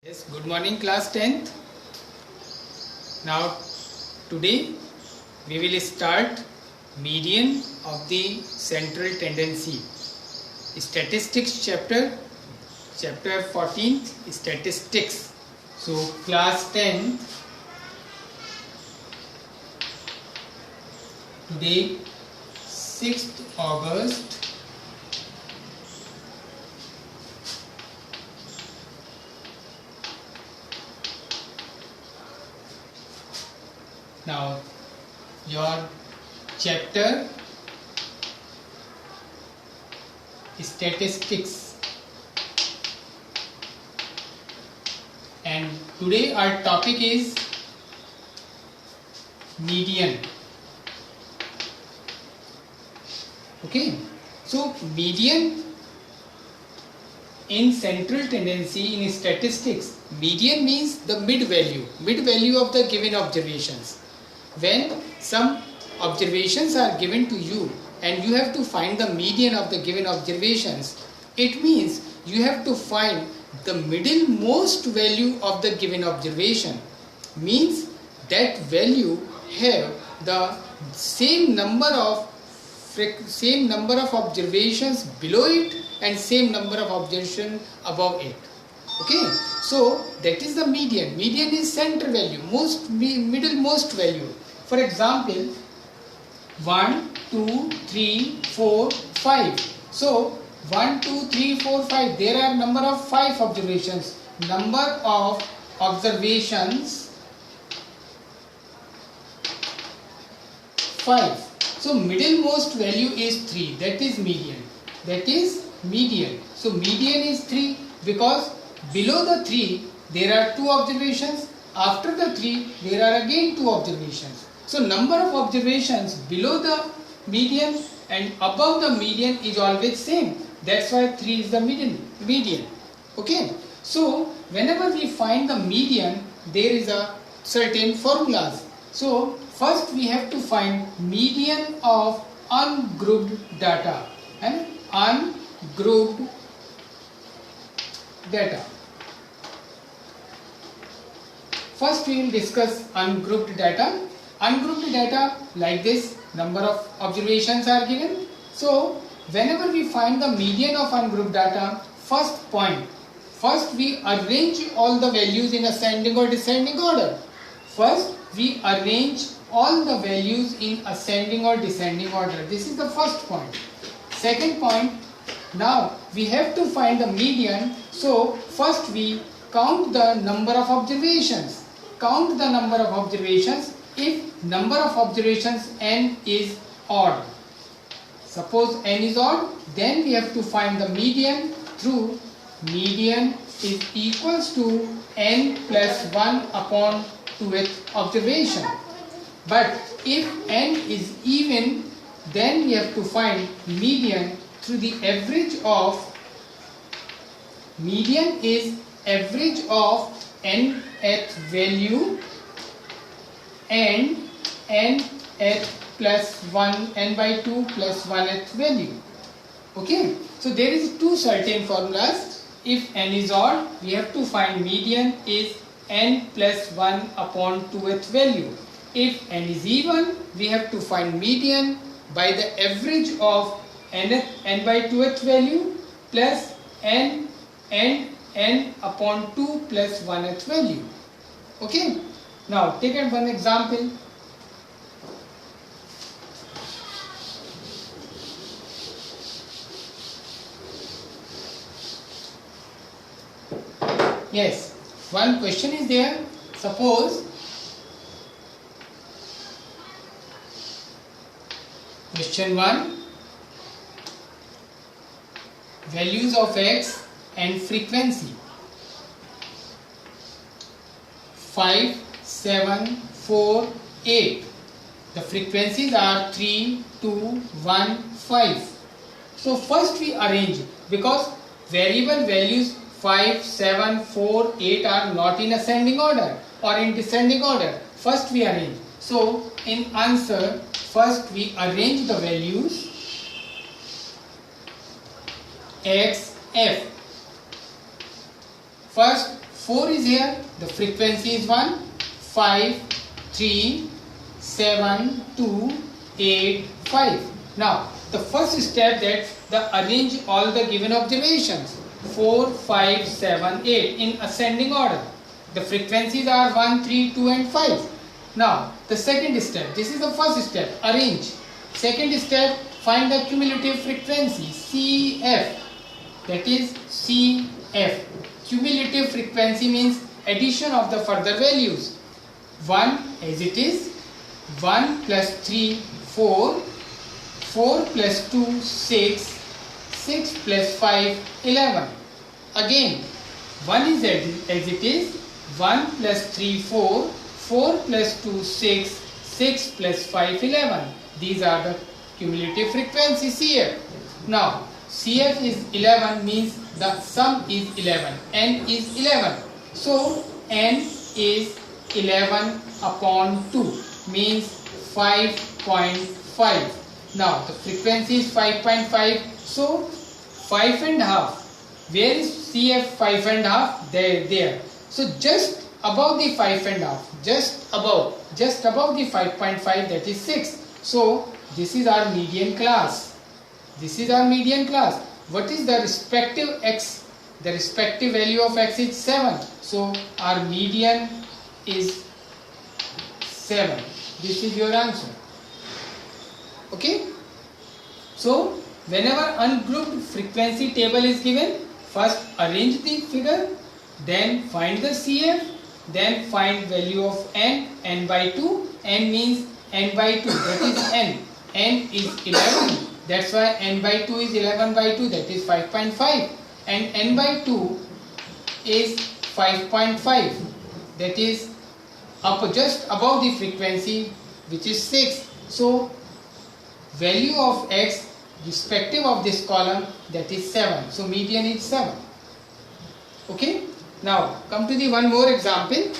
Yes, good morning class 10th. Now today we will start median of the central tendency. Statistics chapter 14th, statistics. So class 10 today 6th August. Now your chapter statistics, and today our topic is median. Okay, so median in central tendency in statistics, median means the mid value of the given observations. When some observations are given to you and you have to find the median of the given observations, it means you have to find the middlemost value of the given observation. Means that value have the same number of observations below it and same number of observations above it. Okay, so that is the median. Median is center value, middlemost value. For example, 1, 2, 3, 4, 5. So 1, 2, 3, 4, 5. There are number of 5 observations. Number of observations 5. So middlemost value is 3. That is median. So median is 3 because below the 3 there are 2 observations. After the 3 there are again 2 observations. So number of observations below the median and above the median is always same. That's why 3 is the median. Okay. So whenever we find the median, there is a certain formulas. So first we have to find median of ungrouped data and ungrouped data. First we will discuss ungrouped data. Ungrouped data like this, number of observations are given. So whenever we find the median of ungrouped data, first we arrange all the values in ascending or descending order. First we arrange all the values in ascending or descending order. This is the first point. Second point, now we have to find the median. So first we count the number of observations. If number of observations n is odd, suppose n is odd, then we have to find the median through median is equals to n plus 1 upon 2th observation. But if n is even, then we have to find median through the average of, median is average of nth value and nth plus 1, n by 2 plus 1th value. Okay, so there is two certain formulas. If n is odd, we have to find median is n plus 1 upon 2th value. If n is even, we have to find median by the average of n by 2th value plus n upon 2 plus 1th value. Okay, now take one example. Yes, one question is there. Suppose question 1, values of x and frequency 5, 7, 4, 8. The frequencies are 3, 2, 1, 5. So first we arrange, because variable values 5, 7, 4, 8 are not in ascending order or in descending order. First we arrange. So in answer, first we arrange the values x, f. First 4 is here, the frequency is 1, 5, 3, 7, 2, 8, 5. Now, the first step, that the arrange all the given observations 4, 5, 7, 8 in ascending order. The frequencies are 1, 3, 2 and 5. Now, the second step, this is the first step, arrange. Second step, find the cumulative frequency CF, that is CF. Cumulative frequency means addition of the further values. 1 as it is, 1 plus 3, 4, 4 plus 2, 6, 6 plus 5, 11. Again, 1 is as it is, 1 plus 3, 4, 4 plus 2, 6, 6 plus 5, 11. These are the cumulative frequency CF. Now, CF is 11 means the sum is 11. N is 11. So, N is 11 upon 2 means 5.5. Now, the frequency is 5.5. So, 5 and half. Where is CF 5 and half? There. So, just above the 5 and half. Just above the 5.5, that is 6. So, this is our median class. This is our median class. What is the respective x? The respective value of x is 7. So, our median is 7. This is your answer. Okay? So, whenever ungrouped frequency table is given, first arrange the figure, then find the CF, then find value of n by 2. N means n by 2, that is n. N is 11, that's why n by 2 is 11 by 2, that is 5.5. And n by 2 is 5.5, that is just above the frequency, which is 6. So, value of x respective of this column, that is 7. So, median is 7. Okay. Now, come to the one more example.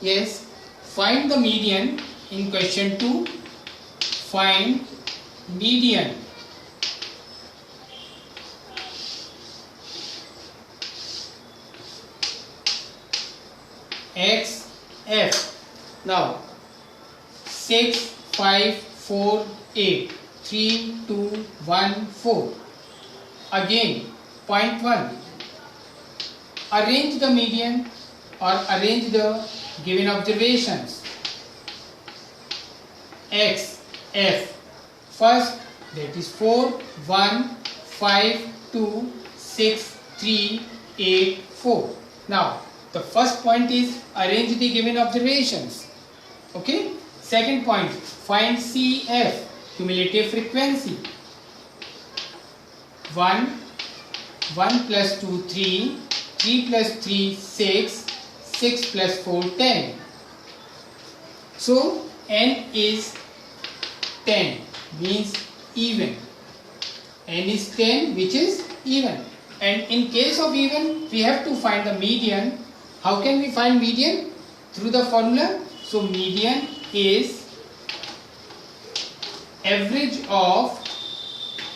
Yes, find the median in question 2. Find median. X, F. Now, 6, 5, 4, 8, 3, 2, 1, 4. Again, point 1. Arrange the median or arrange the given observations. X, F. First, that is 4, 1, 5, 2, 6, 3, 8, 4. Now, the first point is arrange the given observations. Okay. Second point, find CF, cumulative frequency. 1, 1 plus 2, 3, 3 plus 3, 6, 6 plus 4, 10. So, N is 10, means even. N is 10, which is even. And in case of even, we have to find the median. How can we find median? Through the formula. So, median is average of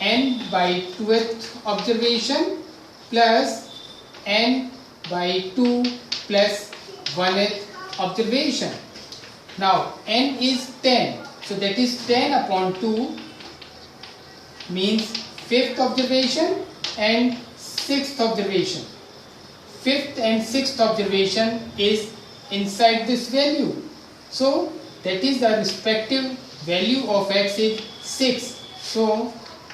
n by 2th observation plus n by 2 plus 1th observation. Now, n is 10. So, that is 10 upon 2 means 5th observation and 6th observation. 5th and 6th observation is inside this value. So, that is the respective value of x is 6. So,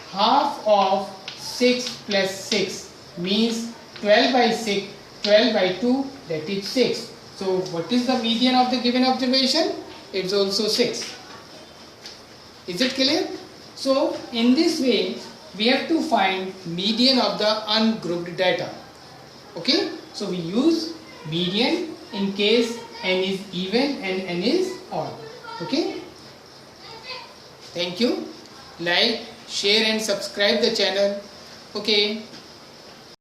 half of 6 plus 6 means 12 by 6, 12 by 2, that is 6. So, what is the median of the given observation? It is also 6. Is it clear? So, in this way, we have to find median of the ungrouped data. Okay? So, we use median in case n is even and n is odd. Okay? Thank you. Like, share and subscribe the channel. Okay.